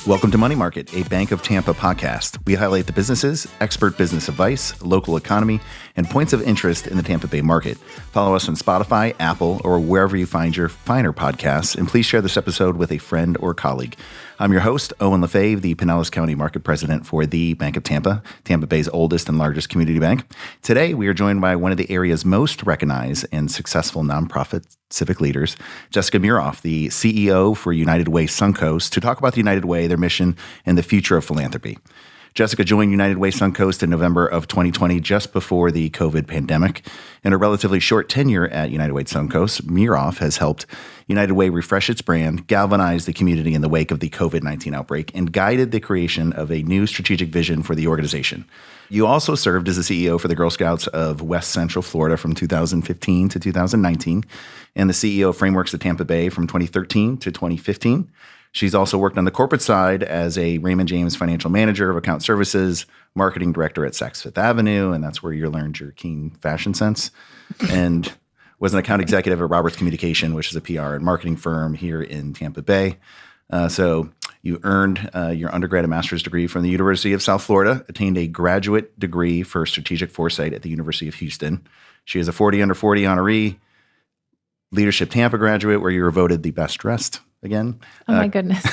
Welcome to Money Market, a Bank of Tampa podcast. We highlight the businesses, expert business advice, local economy, and points of interest in the Tampa Bay market. Follow us on Spotify, Apple, or wherever you find your finer podcasts, and please share this episode with a friend or colleague. I'm your host, Owen Lefebvre, the Pinellas County Market President for the Bank of Tampa, Tampa Bay's oldest and largest community bank. Today, we are joined by one of the area's most recognized and successful nonprofit civic leaders, Jessica Muroff, the CEO for United Way Suncoast, to talk about the United Way, their mission, and the future of philanthropy. Jessica joined United Way Suncoast in November of 2020, just before the COVID pandemic. In a relatively short tenure at United Way Suncoast, Muroff has helped United Way refresh its brand, galvanize the community in the wake of the COVID-19 outbreak, and guided the creation of a new strategic vision for the organization. You also served as the CEO for the Girl Scouts of West Central Florida from 2015 to 2019, and the CEO of Frameworks of Tampa Bay from 2013 to 2015. She's also worked on the corporate side as a Raymond James financial manager of account services, marketing director at Saks Fifth Avenue, and that's where you learned your keen fashion sense, and was an account executive at Roberts Communication, which is a PR and marketing firm here in Tampa Bay. So you earned your undergrad and master's degree from the University of South Florida, attained a graduate degree for strategic foresight at the University of Houston. She is a 40 under 40 honoree, Leadership Tampa graduate, where you were voted the best dressed again. Oh, my goodness.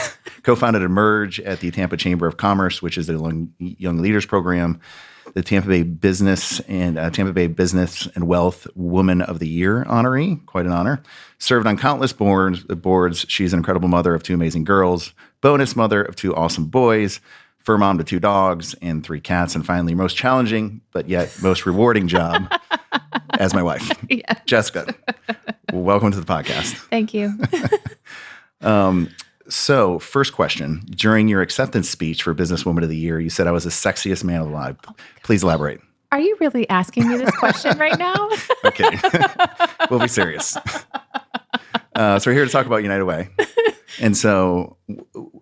Co-founded Emerge at the Tampa Chamber of Commerce, which is the Young Leaders Program, the Tampa Bay Business and Wealth Woman of the Year honoree, quite an honor. Served on countless boards. She's an incredible mother of two amazing girls, bonus mother of two awesome boys, fur mom to two dogs and three cats, and finally, most challenging but yet most rewarding job as my wife. Yes. Jessica, welcome to the podcast. Thank you. So first question, during your acceptance speech for Businesswoman of the Year, you said I was the sexiest man alive. Please elaborate. Are you really asking me this question right now? Okay. We'll be serious. So we're here to talk about United Way. And so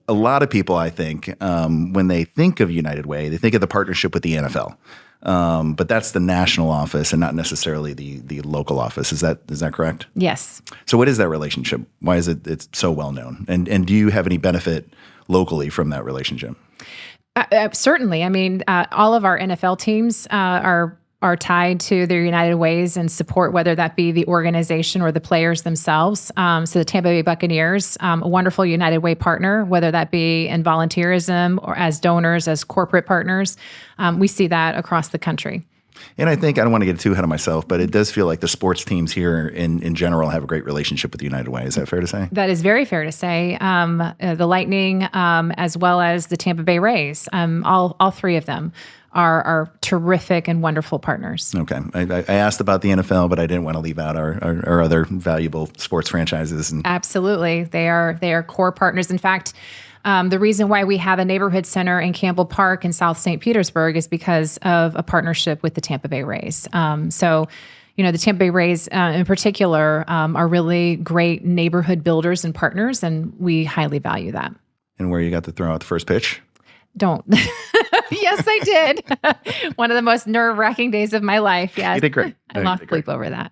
a lot of people, I think, when they think of United Way, they think of the partnership with the NFL. But that's the national office and not necessarily the local office. Is that correct? Yes. So what is that relationship? Why is it's so well known? And do you have any benefit locally from that relationship? Certainly. I mean, all of our NFL teams are tied to their United Ways and support, whether that be the organization or the players themselves. So the Tampa Bay Buccaneers, a wonderful United Way partner, whether that be in volunteerism or as donors, as corporate partners. We see that across the country. And I think, I don't want to get too ahead of myself, but it does feel like the sports teams here in general have a great relationship with the United Way. Is that fair to say? That is very fair to say. The Lightning, as well as the Tampa Bay Rays, all three of them are terrific and wonderful partners. Okay. I asked about the NFL, but I didn't want to leave out our other valuable sports franchises. Absolutely. They are core partners. In fact, the reason why we have a neighborhood center in Campbell Park in South St. Petersburg is because of a partnership with the Tampa Bay Rays. So, the Tampa Bay Rays in particular are really great neighborhood builders and partners, and we highly value that. And where you got to throw out the first pitch? Don't. Yes, I did. One of the most nerve-wracking days of my life. Yes. You did great. I lost sleep over that.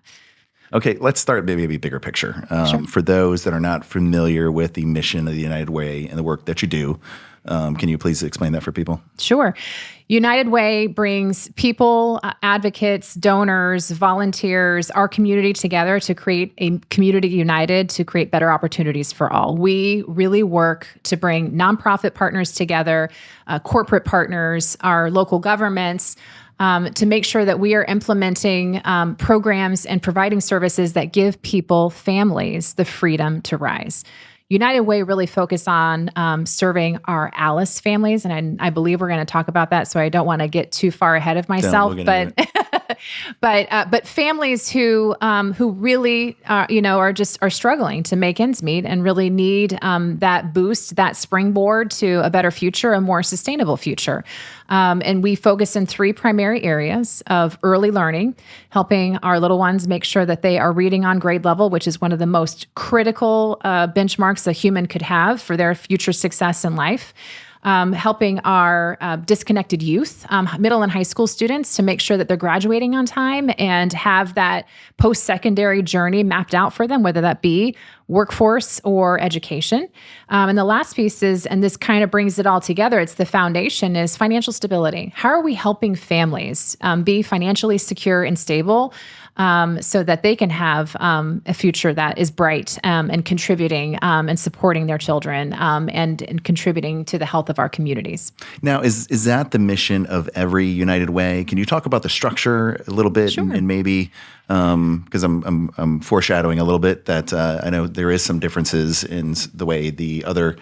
Okay, let's start maybe a bigger picture. Sure. For those that are not familiar with the mission of the United Way and the work that you do, can you please explain that for people? Sure. United Way brings people, advocates, donors, volunteers, our community together to create a community united to create better opportunities for all. We really work to bring nonprofit partners together, corporate partners, our local governments, to make sure that we are implementing programs and providing services that give people, families, the freedom to rise. United Way really focus on serving our Alice families, and I believe we're going to talk about that. So I don't want to get too far ahead of myself, but families who really are struggling to make ends meet and really need that boost, that springboard to a better future, a more sustainable future. And we focus in three primary areas of early learning, helping our little ones make sure that they are reading on grade level, which is one of the most critical benchmarks a human could have for their future success in life. helping our disconnected youth, middle and high school students, to make sure that they're graduating on time and have that post-secondary journey mapped out for them, whether that be workforce or education. And the last piece is, and this kind of brings it all together, it's the foundation, is financial stability. How are we helping families be financially secure and stable so that they can have a future that is bright and contributing and supporting their children and contributing to the health of our communities. Now, is that the mission of every United Way? Can you talk about the structure a little bit? Sure. And maybe, because I'm foreshadowing a little bit that I know there is some differences in the way the other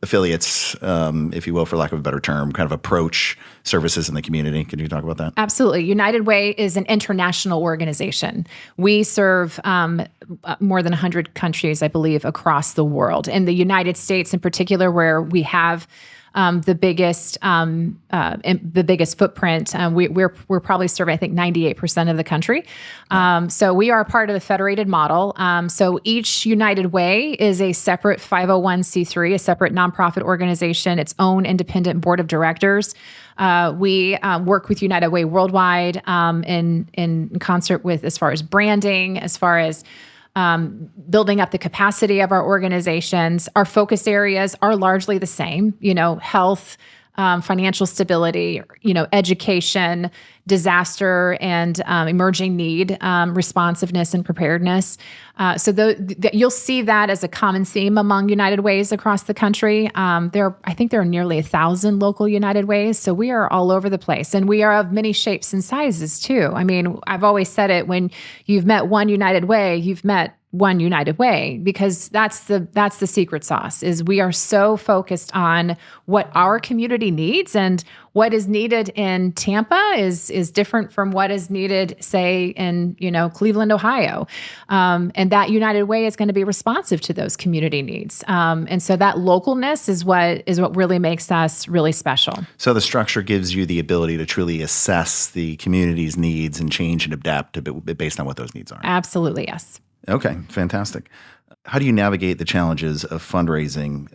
affiliates, if you will, for lack of a better term, kind of approach services in the community. Can you talk about that? Absolutely. United Way is an international organization. We serve more than 100 countries, I believe, across the world. In the United States in particular, where we have the biggest footprint. We're probably serving, I think, 98% of the country. So we are part of the federated model. So each United Way is a separate 501c3, a separate nonprofit organization, its own independent board of directors. We work with United Way worldwide in concert with, as far as branding, as far as building up the capacity of our organizations. Our focus areas are largely the same, health, financial stability, education, disaster, and emerging need, responsiveness and preparedness. So you'll see that as a common theme among United Ways across the country. I think there are nearly 1,000 local United Ways. So we are all over the place, and we are of many shapes and sizes too. I mean, I've always said it, when you've met one United Way, you've met one United Way, because that's the secret sauce, is we are so focused on what our community needs, and what is needed in Tampa is different from what is needed, say, in Cleveland, Ohio, and that United Way is going to be responsive to those community needs, and so that localness is what really makes us really special. So the structure gives you the ability to truly assess the community's needs and change and adapt based on what those needs are. Absolutely, yes. Okay, fantastic. How do you navigate the challenges of fundraising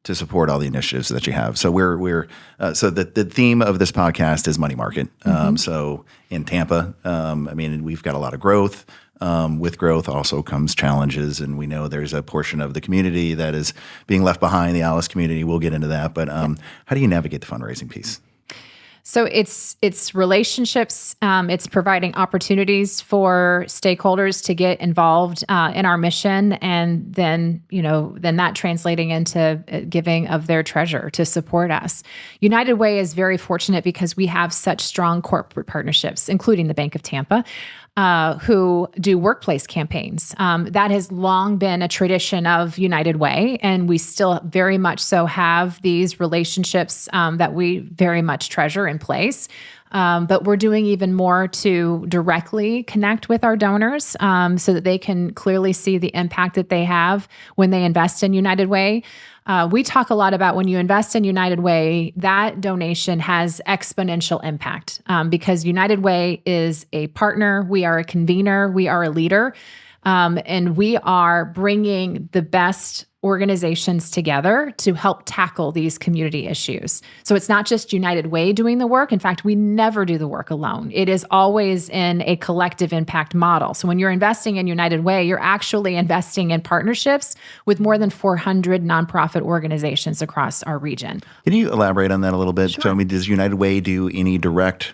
to support all the initiatives that you have? So so the theme of this podcast is money market. So in Tampa, we've got a lot of growth. With growth also comes challenges, and we know there's a portion of the community that is being left behind, the Alice community. We'll get into that, but how do you navigate the fundraising piece? So it's relationships. It's providing opportunities for stakeholders to get involved in our mission, and then that translating into giving of their treasure to support us. United Way is very fortunate because we have such strong corporate partnerships, including the Bank of Tampa, who do workplace campaigns. That has long been a tradition of United Way, and we still very much so have these relationships that we very much treasure in place. But we're doing even more to directly connect with our donors so that they can clearly see the impact that they have when they invest in United Way. We talk a lot about, when you invest in United Way, that donation has exponential impact because United Way is a partner, we are a convener, we are a leader, and we are bringing the best organizations together to help tackle these community issues. So it's not just United Way doing the work. In fact, we never do the work alone. It is always in a collective impact model. So when you're investing in United Way, you're actually investing in partnerships with more than 400 nonprofit organizations across our region. Can you elaborate on that a little bit? Sure. So, does United Way do any direct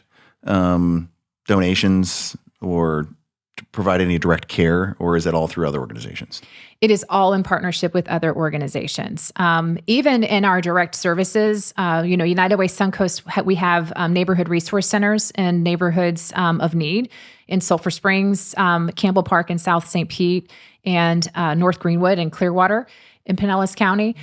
donations or provide any direct care, or is it all through other organizations? It is all in partnership with other organizations. Even in our direct services, United Way Suncoast, we have neighborhood resource centers in neighborhoods of need in Sulphur Springs, Campbell Park in South St. Pete, and North Greenwood and Clearwater in Pinellas County.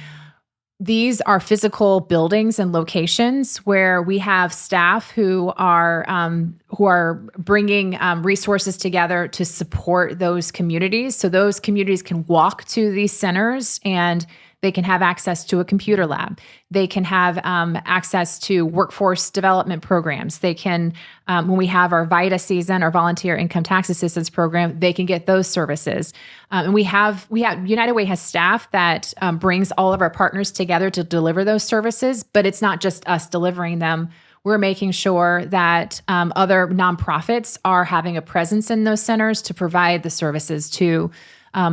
These are physical buildings and locations where we have staff who are bringing resources together to support those communities. So those communities can walk to these centers and They can have access to a computer lab. They can have access to workforce development programs. They can, when we have our VITA season, our volunteer income tax assistance program, they can get those services. And we have United Way has staff that brings all of our partners together to deliver those services, but it's not just us delivering them. We're making sure that other nonprofits are having a presence in those centers to provide the services to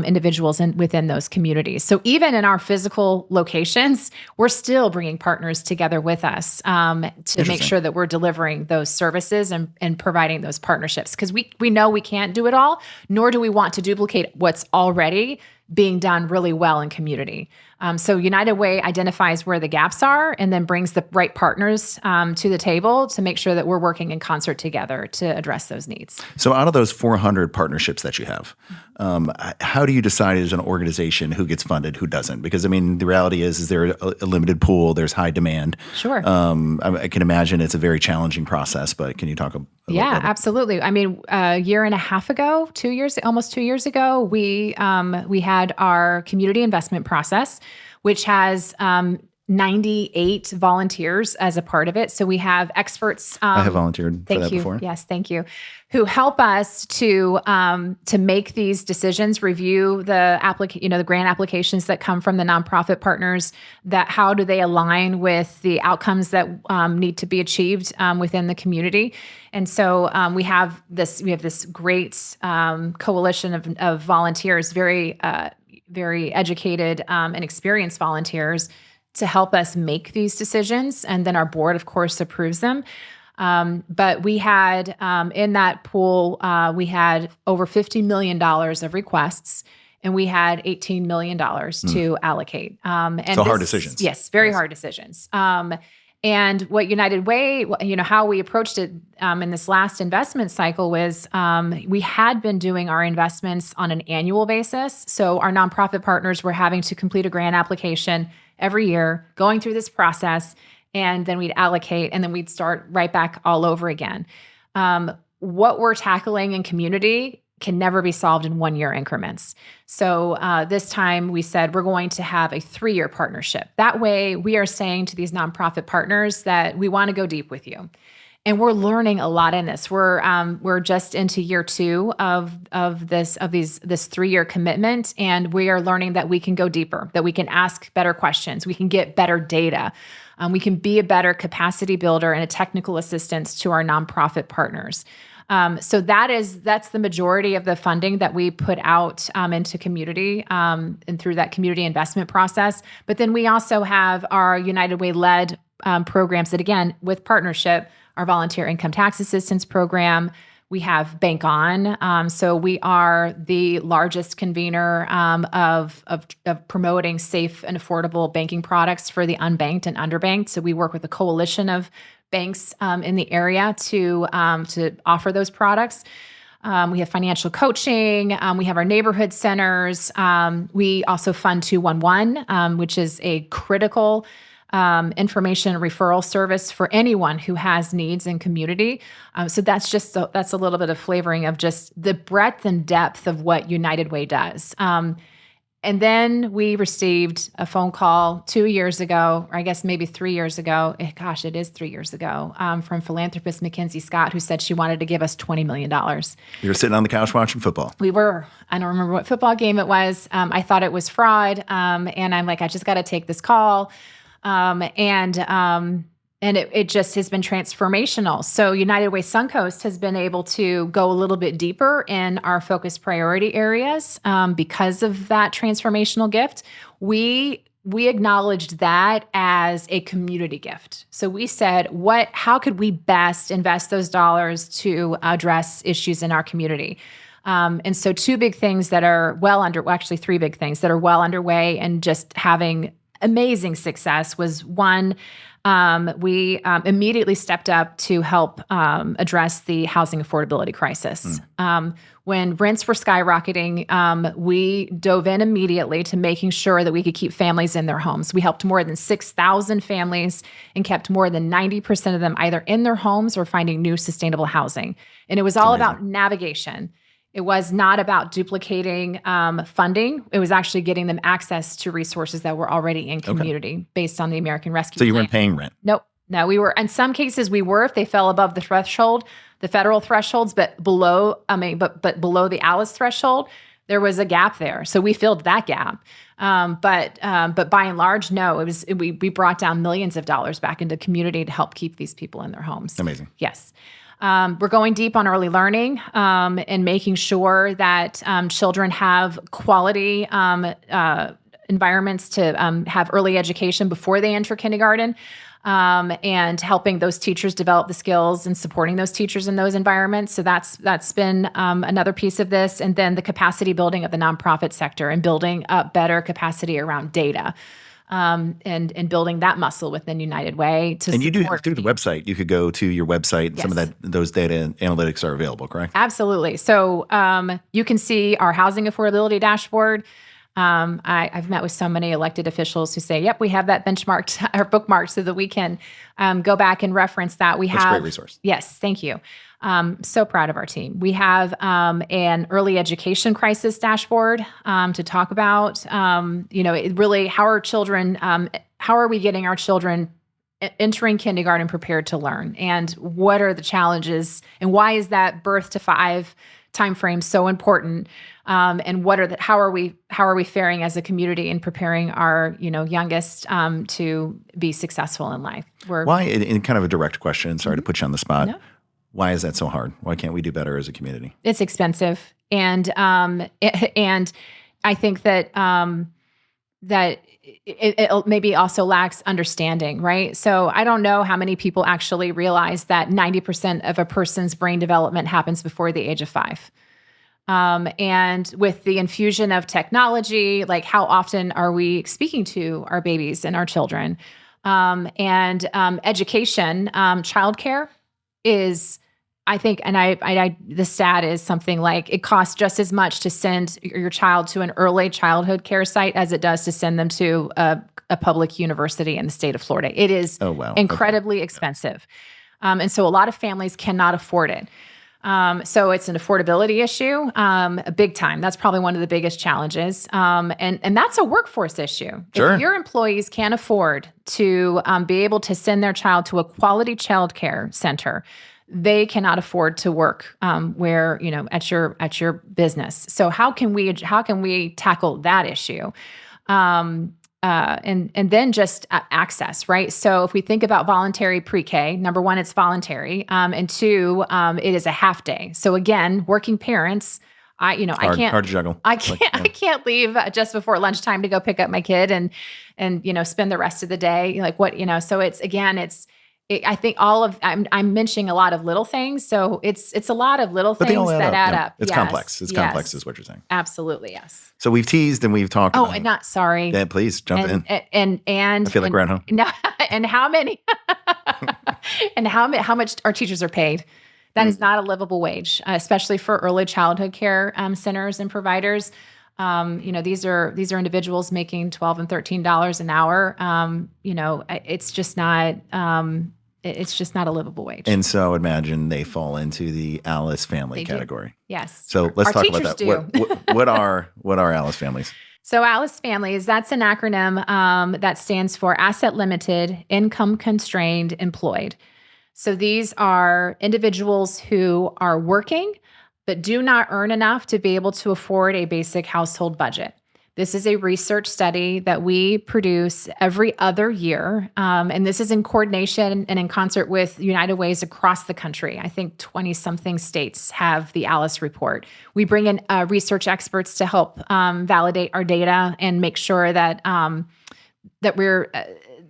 individuals within those communities. So even in our physical locations, we're still bringing partners together with us to make sure that we're delivering those services and providing those partnerships. Because we know we can't do it all, nor do we want to duplicate what's already being done really well in community. So United Way identifies where the gaps are and then brings the right partners to the table to make sure that we're working in concert together to address those needs. So out of those 400 partnerships that you have, how do you decide as an organization who gets funded, who doesn't? Because, I mean, the reality is there a limited pool, there's high demand. Sure. I can imagine it's a very challenging process, but can you talk a little bit? Yeah, absolutely. I mean, a year and a half ago, almost 2 years ago, we had our community investment process, which has 98 volunteers as a part of it. So we have experts. I have volunteered for that before. Yes, thank you. Who help us to make these decisions, review the the grant applications that come from the nonprofit partners. That how do they align with the outcomes that need to be achieved within the community? And so we have this great coalition of volunteers, very educated and experienced volunteers, to help us make these decisions. And then our board, of course, approves them. But we had, in that pool, we had over $50 million of requests, and we had $18 million to allocate. Hard decisions. Yes, very hard decisions. And what United Way, how we approached it in this last investment cycle was we had been doing our investments on an annual basis. So our nonprofit partners were having to complete a grant application every year, going through this process, and then we'd allocate, and then we'd start right back all over again. What we're tackling in community can never be solved in 1 year increments. So this time we said we're going to have a 3-year partnership. That way we are saying to these nonprofit partners that we want to go deep with you. And we're learning a lot in this. We're just into year 2 of this 3-year commitment, and we are learning that we can go deeper, that we can ask better questions, we can get better data, we can be a better capacity builder and a technical assistance to our nonprofit partners. So that's the majority of the funding that we put out into community and through that community investment process. But then we also have our United Way led programs that, again, with partnership, our volunteer income tax assistance program. We have Bank On. So we are the largest convener of promoting safe and affordable banking products for the unbanked and underbanked. So we work with a coalition of banks in the area to offer those products. We have financial coaching. We have our neighborhood centers. We also fund 211, which is a critical information referral service for anyone who has needs in community. So that's a little bit of flavoring of just the breadth and depth of what United Way does. And then we received a phone call 2 years ago, or I guess maybe 3 years ago. Gosh, it is 3 years ago, from philanthropist Mackenzie Scott, who said she wanted to give us $20 million. You were sitting on the couch watching football. We were. I don't remember what football game it was. I thought it was fraud. And I'm like, I just got to take this call. And it just has been transformational. So United Way Suncoast has been able to go a little bit deeper in our focus priority areas because of that transformational gift. We acknowledged that as a community gift. So we said, how could we best invest those dollars to address issues in our community? And so three big things that are well underway and just having amazing success was one, we immediately stepped up to help address the housing affordability crisis. When rents were skyrocketing, we dove in immediately to making sure that we could keep families in their homes. We helped more than 6,000 families and kept more than 90% of them either in their homes or finding new sustainable housing. And it was all about navigation. It was not about duplicating funding. It was actually getting them access to resources that were already in community based on the American Rescue So you Plan. weren't paying rent? Nope. No, we were. In some cases, we were if they fell above the threshold, the federal thresholds, but below. But below the ALICE threshold, there was a gap there. So we filled that gap. But by and large, no. We brought down millions of dollars back into community to help keep these people in their homes. Amazing. Yes. We're going deep on early learning and making sure that children have quality environments to have early education before they enter kindergarten, and helping those teachers develop the skills and supporting those teachers in those environments. So that's been another piece of this. And then the capacity building of the nonprofit sector and building up better capacity around data. And building that muscle within United Way to and you do support through the website. You could go to your website. And Yes. some of those data analytics are available, correct? Absolutely. So you can see our housing affordability dashboard. I've met with so many elected officials who say, "Yep, we have that benchmarked or bookmarked, so that we can go back and reference that." That's a great resource. Yes, thank you. So proud of our team. We have an early education crisis dashboard to talk about. Really, how are we getting our children entering kindergarten prepared to learn, and what are the challenges, and why is that birth to 5 timeframe so important? And how are we faring as a community in preparing our youngest to be successful in life? Why, in kind of a direct question, sorry to put you on the spot, No. why is that so hard? Why can't we do better as a community? It's expensive, and I think that it maybe also lacks understanding, right? So I don't know how many people actually realize that 90% of a person's brain development happens before the age of 5. And with the infusion of technology, like how often are we speaking to our babies and our children? And education, childcare is, I think, and the stat is something like it costs just as much to send your child to an early childhood care site as it does to send them to a public university in the state of Florida. It is incredibly expensive. And so a lot of families cannot afford it. So it's an affordability issue, a big time. That's probably one of the biggest challenges. And that's a workforce issue. Sure. If your employees can't afford to be able to send their child to a quality childcare center, they cannot afford to work where at your business. So how can we tackle that issue? And then just access, right? So if we think about voluntary pre-K, number one, it's voluntary, and two, it is a half day. So again, working parents, I can't hard to juggle. I can't leave just before lunchtime to go pick up my kid and spend the rest of the day So I think I'm mentioning a lot of little things. So it's a lot of little things that add up. It's complex. It's complex is what you're saying. Absolutely. Yes. So we've teased and we've talked about. Oh, and not sorry. Yeah, please jump in. And I feel like we're at home. No, and how many and how much our teachers are paid. That is not a livable wage, especially for early childhood care centers and providers. These are individuals making $12 and $13 an hour. It's just not a livable wage. And so imagine they fall into the Alice family category. Yes. So let's Our talk about that. teachers What are Alice families? So Alice Families, that's an acronym that stands for Asset Limited, Income Constrained, Employed. So these are individuals who are working but do not earn enough to be able to afford a basic household budget. This is a research study that we produce every other year, and this is in coordination and in concert with United Ways across the country. I think 20-something states have the ALICE report. We bring in research experts to help validate our data and make sure that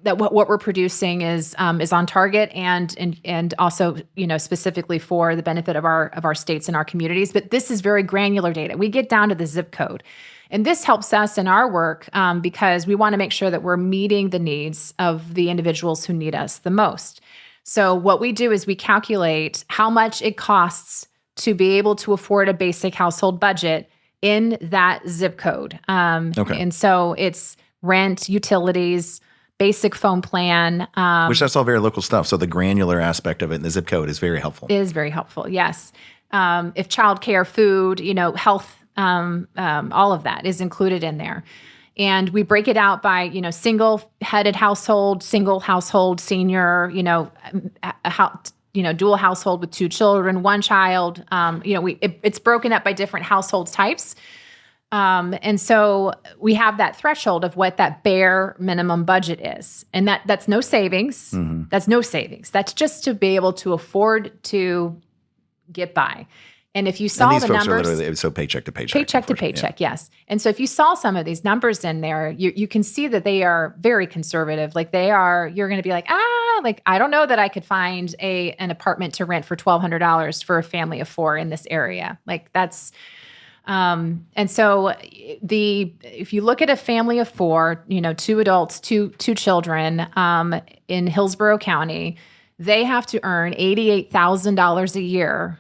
what we're producing is on target and also specifically for the benefit of our states and our communities. But this is very granular data. We get down to the zip code. And this helps us in our work because we want to make sure that we're meeting the needs of the individuals who need us the most. So what we do is we calculate how much it costs to be able to afford a basic household budget in that zip code. And so it's rent, utilities, basic phone plan. Which that's all very local stuff. So the granular aspect of it in the zip code is very helpful. Is very helpful, yes. if childcare, food, health, all of that is included in there. And we break it out by, single-headed household, single household, senior, dual household with 2 children, 1 child. It's broken up by different household types. And so we have that threshold of what that bare minimum budget is. And that's no savings. Mm-hmm. That's no savings. That's just to be able to afford to get by. And if you saw these the folks numbers, are literally so paycheck to paycheck. Paycheck to paycheck, yes. And so if you saw some of these numbers in there, you can see that they are very conservative. Like you're going to be like, I don't know that I could find an apartment to rent for $1,200 for a family of 4 in this area. Like that's, and so if you look at a family of 4, 2 adults, two children, in Hillsborough County, they have to earn $88,000 a year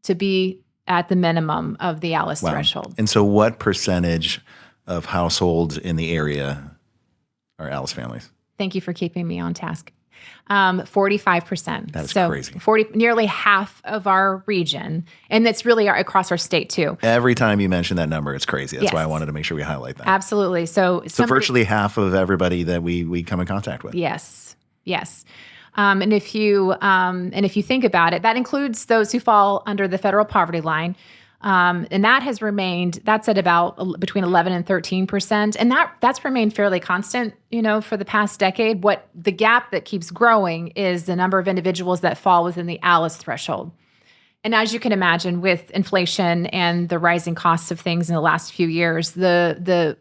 to be at the minimum of the ALICE threshold. And so what percentage of households in the area are ALICE families? Thank you for keeping me on task. 45%. That is crazy. Nearly half of our region. And that's really across our state too. Every time you mention that number, it's crazy. That's why I wanted to make sure we highlight that. Absolutely. So virtually half of everybody that we come in contact with. Yes. And if you think about it, that includes those who fall under the federal poverty line. And that has remained, that's at about between 11 and 13%. And that's remained fairly constant, for the past decade. What the gap that keeps growing is the number of individuals that fall within the ALICE threshold. And as you can imagine, with inflation and the rising costs of things in the last few years, the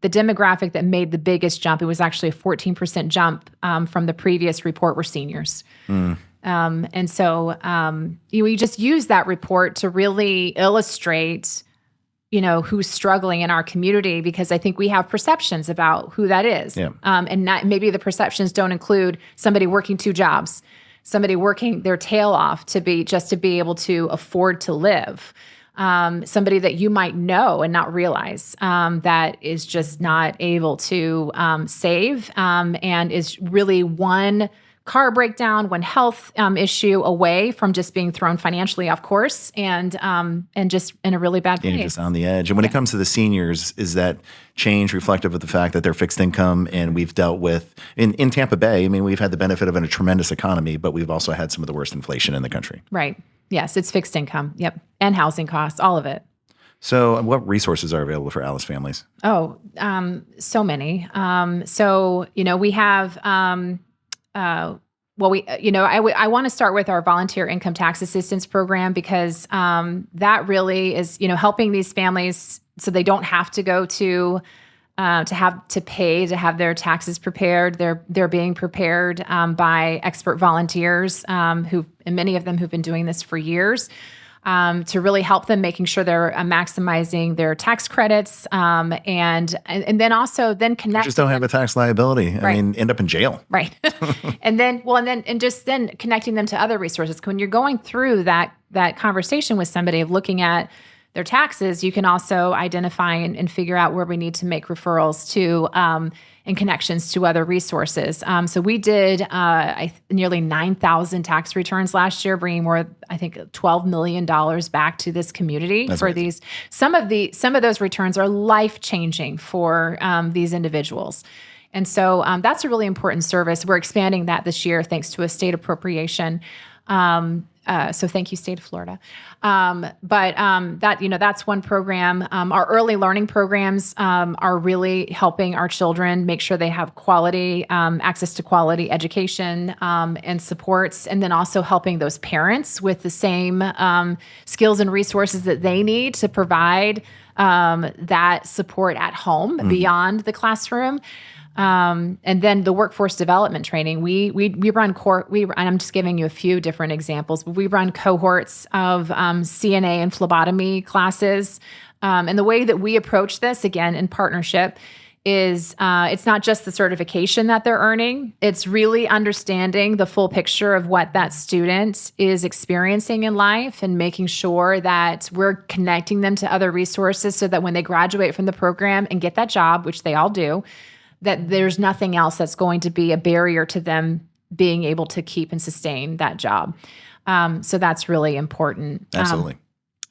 demographic that made the biggest jump, it was actually a 14% jump from the previous report, were seniors. And so we just use that report to really illustrate, who's struggling in our community, because I think we have perceptions about who that is. Yeah. And maybe the perceptions don't include somebody working 2 jobs, somebody working their tail off to be able to afford to live. Somebody that you might know and not realize that is just not able to save and is really one car breakdown, one health issue away from just being thrown financially off course and just in a really bad place. You're just on the edge. And when it comes to the seniors, is that change reflective of the fact that they're fixed income, and we've dealt with, in Tampa Bay, we've had the benefit of a tremendous economy, but we've also had some of the worst inflation in the country. Right. Yes, it's fixed income. Yep. And housing costs, all of it. So what resources are available for ALICE families? Oh, so many. We have, I want to start with our volunteer income tax assistance program, because that really is, helping these families so they don't have to go to pay to have their taxes prepared. They're being prepared by expert volunteers and many of them who've been doing this for years. To really help them, making sure they're maximizing their tax credits, and then also connect. Just don't have a tax liability. Right. End up in jail. Right. and then connecting them to other resources. When you're going through that conversation with somebody of looking at their taxes, you can also identify and figure out where we need to make referrals to and connections to other resources. So we did nearly 9,000 tax returns last year, bringing more, I think, $12 million back to this community. That's for amazing. These. Some of those returns are life-changing for these individuals. And so that's a really important service. We're expanding that this year thanks to a state appropriation. So thank you, State of Florida. That's one program. Our early learning programs are really helping our children make sure they have quality access to quality education and supports, and then also helping those parents with the same skills and resources that they need to provide that support at home beyond the classroom. And then the workforce development training, we run and I'm just giving you a few different examples, but we run cohorts of CNA and phlebotomy classes. And the way that we approach this, again, in partnership, is it's not just the certification that they're earning. It's really understanding the full picture of what that student is experiencing in life and making sure that we're connecting them to other resources so that when they graduate from the program and get that job, which they all do, that there's nothing else that's going to be a barrier to them being able to keep and sustain that job. So that's really important. Absolutely.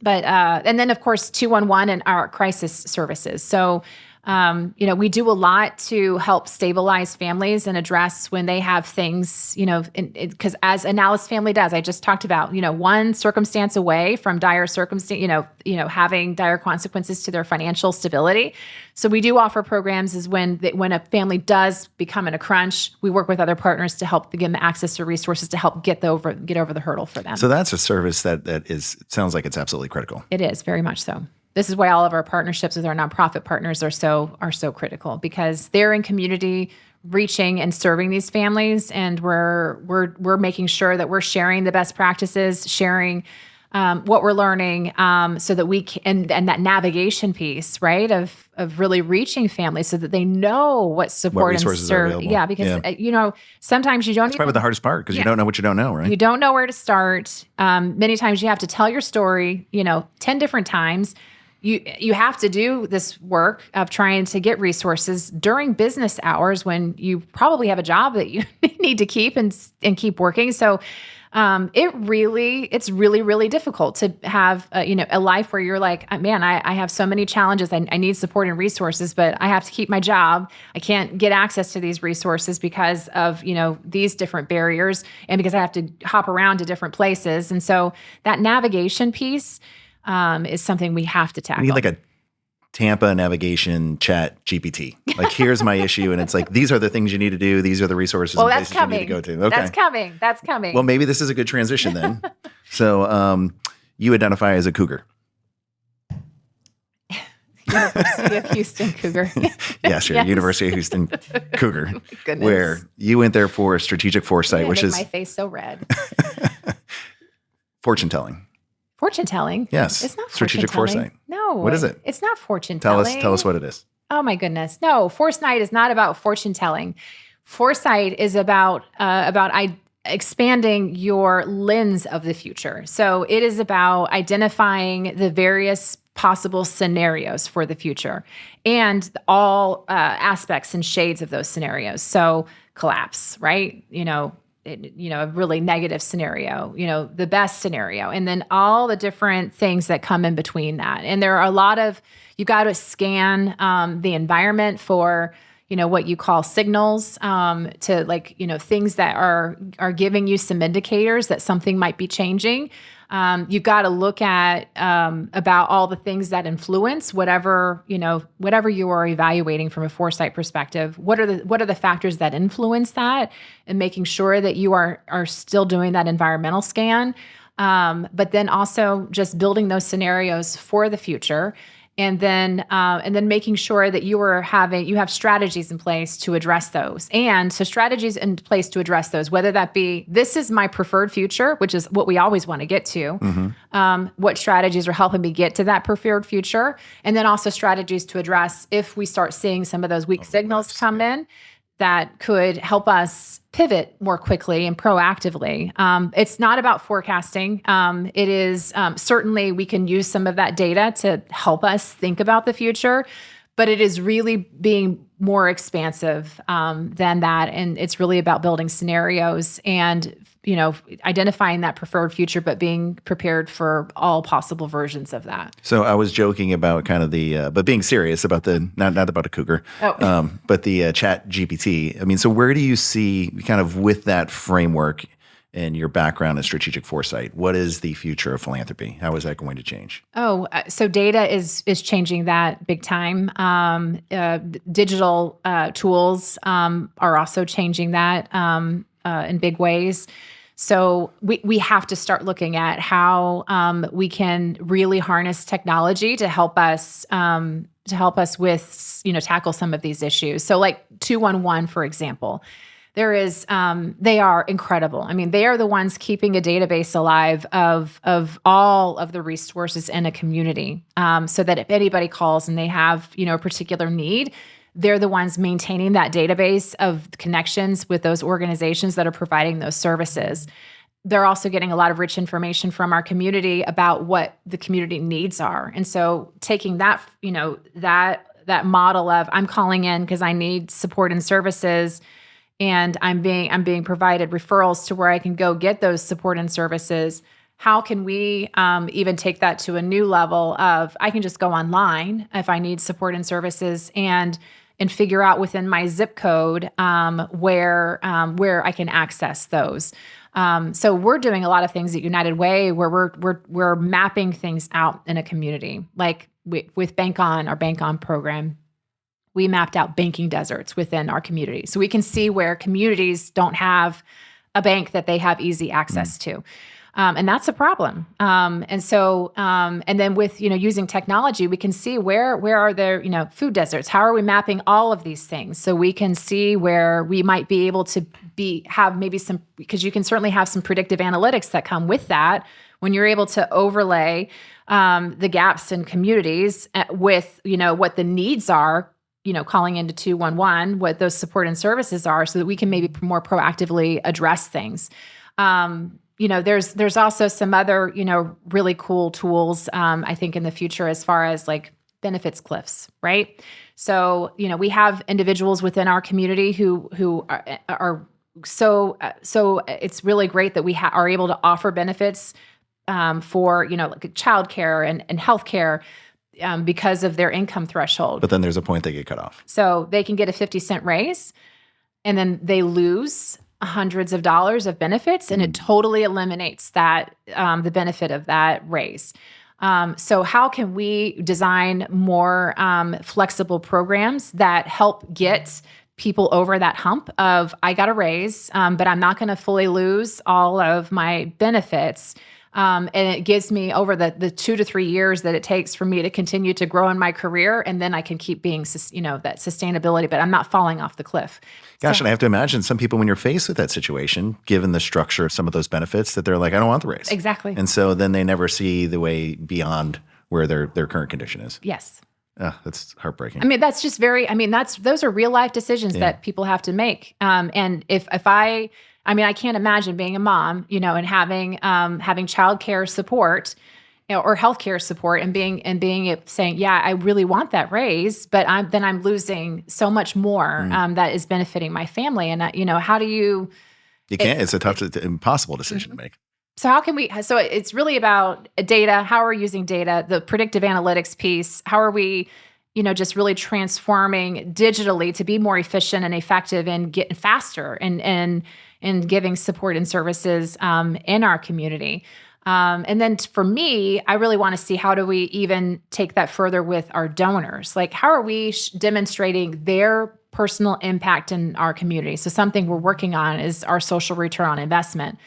And then of course, 211 and our crisis services. So, we do a lot to help stabilize families and address when they have things, because as Analysis family does, I just talked about, one circumstance away from dire circumstance, having dire consequences to their financial stability. So we do offer programs is when a family does become in a crunch, we work with other partners to help give them access to resources to help get over the hurdle for them. So that's a service that sounds like it's absolutely critical. It is very much so. This is why all of our partnerships with our nonprofit partners are so critical, because they're in community reaching and serving these families, and we're making sure that we're sharing the best practices, sharing what we're learning, so that we can, and that navigation piece, right, of really reaching families so that they know what support what resources are available. Yeah, because sometimes you don't. That's probably the hardest part, because you don't know what you don't know, right? You don't know where to start. Many times you have to tell your story, 10 different times. You have to do this work of trying to get resources during business hours when you probably have a job that you need to keep and keep working. So it's really, really difficult to have a life where you're like, man, I have so many challenges. I need support and resources, but I have to keep my job. I can't get access to these resources because of these different barriers, and because I have to hop around to different places. And so that navigation piece is something we have to tackle. We need like a Tampa navigation chat GPT. Like, here's my issue, and it's like, these are the things you need to do. These are the resources and places you need to go to. Okay. That's coming. Well, maybe this is a good transition then. So you identify as a cougar. University of Houston Cougar. Yeah, sure. Yes. University of Houston Cougar. Goodness. Where you went there for strategic foresight, which is my face so red. Fortune telling. Fortune telling? Yes. It's not strategic foresight. No. What is it? It's not fortune telling. Tell us what it is. Oh my goodness. No, foresight is not about fortune telling. Foresight is about expanding your lens of the future. So it is about identifying the various possible scenarios for the future and all aspects and shades of those scenarios. So collapse, right? A really negative scenario, the best scenario, and then all the different things that come in between that. And there are you got to scan the environment for, what you call signals, to things that are giving you some indicators that something might be changing. You've got to look at about all the things that influence whatever you are evaluating from a foresight perspective. What are the factors that influence that, and making sure that you are still doing that environmental scan, but then also just building those scenarios for the future. And then making sure that you have strategies in place to address those. And so strategies in place to address those, whether that be, this is my preferred future, which is what we always want to get to. Mm-hmm. What strategies are helping me get to that preferred future? And then also strategies to address if we start seeing some of those weak signals come in that could help us pivot more quickly and proactively. It's not about forecasting. It is certainly we can use some of that data to help us think about the future, but it is really being more expansive than that. And it's really about building scenarios and identifying that preferred future, but being prepared for all possible versions of that. So I was joking about kind of but being serious about not about a cougar, but the chat GPT. I mean, so where do you see kind of with that framework and your background in strategic foresight, what is the future of philanthropy? How is that going to change? So data is changing that big time. Digital tools are also changing that in big ways. So we have to start looking at how we can really harness technology to help us with tackle some of these issues. So like 211, for example, they are incredible. I mean, they are the ones keeping a database alive of all of the resources in a community, so that if anybody calls and they have a particular need, they're the ones maintaining that database of connections with those organizations that are providing those services. They're also getting a lot of rich information from our community about what the community needs are. And so taking that, that model of I'm calling in because I need support and services, and I'm being provided referrals to where I can go get those support and services. How can we even take that to a new level of I can just go online if I need support and services and figure out within my zip code where I can access those. So we're doing a lot of things at United Way where we're mapping things out in a community. Like with Bank On, our Bank On program, we mapped out banking deserts within our community. So we can see where communities don't have a bank that they have easy access to. And that's a problem. And then with, using technology, we can see where are there, food deserts? How are we mapping all of these things? So we can see where we might be able to have maybe some, because you can certainly have some predictive analytics that come with that when you're able to overlay the gaps in communities with, what the needs are, calling into 211, what those support and services are so that we can maybe more proactively address things. There's also some other, really cool tools, I think in the future as far as like benefits cliffs, right? So, we have individuals within our community who are so it's really great that we are able to offer benefits for, like childcare and healthcare because of their income threshold. But then there's a point they get cut off. So they can get a 50-cent raise and then they lose hundreds of dollars of benefits, and it totally eliminates that the benefit of that raise. So how can we design more flexible programs that help get people over that hump of I got a raise, but I'm not going to fully lose all of my benefits. And it gives me over the 2 to 3 years that it takes for me to continue to grow in my career. And then I can keep being, that sustainability, but I'm not falling off the cliff. Gosh, and I have to imagine some people when you're faced with that situation, given the structure of some of those benefits, that they're like, I don't want the raise. Exactly. And so then they never see the way beyond where their current condition is. Yes. That's heartbreaking. I mean, that's just those are real life decisions that people have to make. And if I can't imagine being a mom, and having childcare support, or healthcare support, and saying, yeah, I really want that raise, but I'm losing so much more that is benefiting my family. And how do you? You can't. It's a tough, impossible decision to make. So how can we? So it's really about data. How are we using data? The predictive analytics piece. How are we? Just really transforming digitally to be more efficient and effective and get faster and giving support and services in our community. And then for me, I really want to see how do we even take that further with our donors? Like, how are we demonstrating their personal impact in our community? So something we're working on is our social return on investment.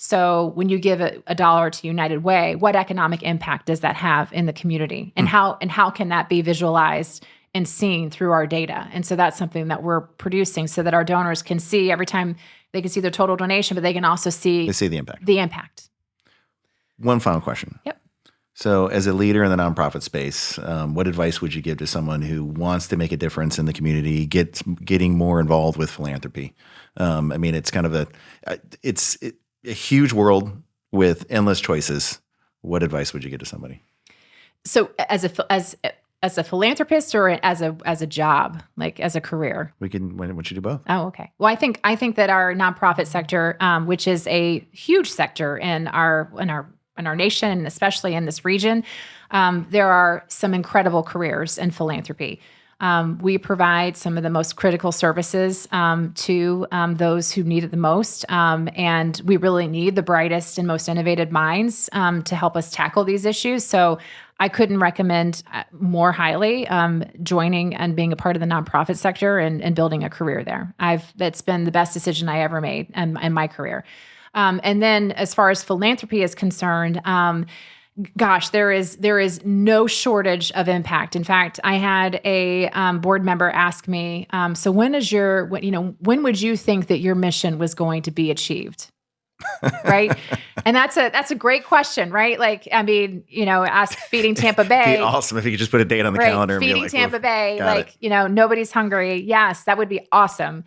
So when you give a dollar to United Way, what economic impact does that have in the community? And how can that be visualized and seen through our data? And so that's something that we're producing so that our donors can see every time they can see their total donation, but they can also see the impact. One final question. Yep. So as a leader in the nonprofit space, what advice would you give to someone who wants to make a difference in the community, getting more involved with philanthropy? It's kind of a huge world with endless choices. What advice would you give to somebody? So as a philanthropist or as a job, like as a career? Why don't you do both? Oh, okay. Well, I think that our nonprofit sector, which is a huge sector in our nation, especially in this region, there are some incredible careers in philanthropy. We provide some of the most critical services to those who need it the most. And we really need the brightest and most innovative minds to help us tackle these issues. So I couldn't recommend more highly joining and being a part of the nonprofit sector and building a career there. That's been the best decision I ever made in my career. And then as far as philanthropy is concerned, gosh, there is no shortage of impact. In fact, I had a board member ask me, so when would you think that your mission was going to be achieved? Right. And that's a great question, right? Like, ask Feeding Tampa Bay. It'd be awesome if you could just put a date on the calendar. And Feeding be like, Tampa Bay, nobody's hungry. Yes, that would be awesome.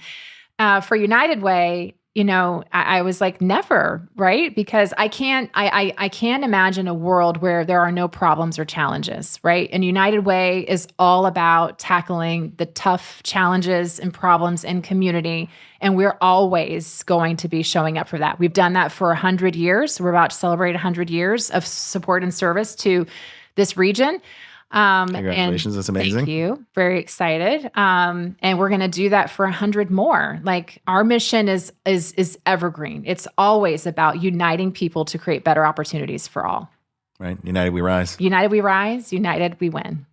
For United Way, I was like, never, right? Because I can't imagine a world where there are no problems or challenges, right? And United Way is all about tackling the tough challenges and problems in community. And we're always going to be showing up for that. We've done that for 100 years. We're about to celebrate 100 years of support and service to this region. Congratulations. That's amazing. Thank you. Very excited. And we're going to do that for 100 more. Like, our mission is evergreen. It's always about uniting people to create better opportunities for all. Right. United we rise. United we rise. United we win.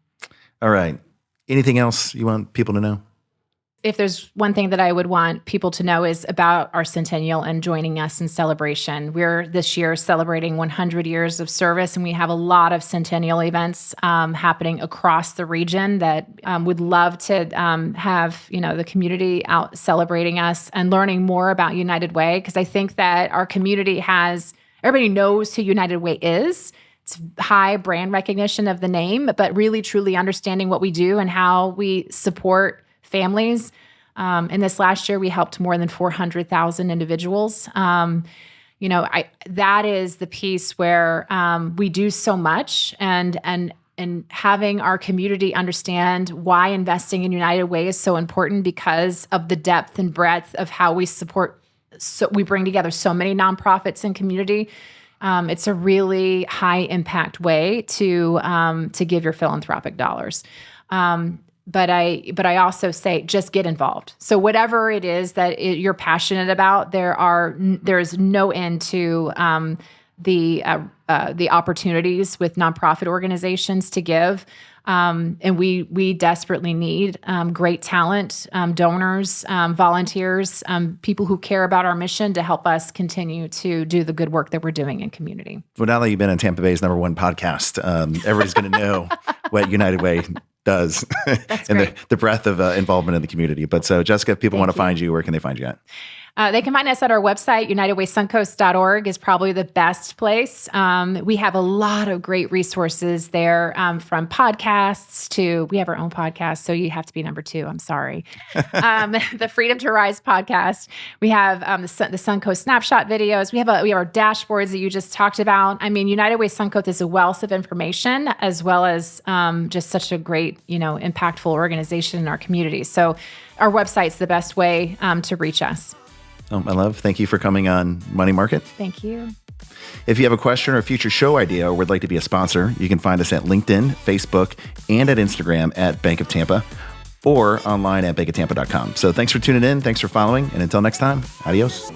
All right. Anything else you want people to know? If there's one thing that I would want people to know is about our centennial and joining us in celebration. We're this year celebrating 100 years of service, and we have a lot of centennial events happening across the region that would love to have the community out celebrating us and learning more about United Way, because I think that our community everybody knows who United Way is. It's high brand recognition of the name, but really truly understanding what we do and how we support families. In this last year, we helped more than 400,000 individuals. That is the piece where we do so much, and having our community understand why investing in United Way is so important, because of the depth and breadth of how we support. So we bring together so many nonprofits and community. It's a really high impact way to give your philanthropic dollars. But I also say, just get involved. So whatever it is that you're passionate about, there's no end to the opportunities with nonprofit organizations to give. And we desperately need great talent, donors, volunteers, people who care about our mission to help us continue to do the good work that we're doing in community. Well, now that you've been on Tampa Bay's #1 podcast, everybody's going to know what United Way does and the breadth of involvement in the community. But so, Jessica, if people want to find you, where can they find you at? They can find us at our website. UnitedWaySuncoast.org is probably the best place. We have a lot of great resources there, from podcasts to, we have our own podcast, so you have to be number 2. I'm sorry. The Freedom to Rise podcast. We have the Suncoast snapshot videos. We have our dashboards that you just talked about. I mean, United Way Suncoast is a wealth of information, as well as just such a great, impactful organization in our community. So our website's the best way to reach us. Thank you for coming on Money Market. Thank you. If you have a question or a future show idea or would like to be a sponsor, you can find us at LinkedIn, Facebook, and at Instagram at Bank of Tampa, or online at bankoftampa.com. So thanks for tuning in. Thanks for following. And until next time, adios.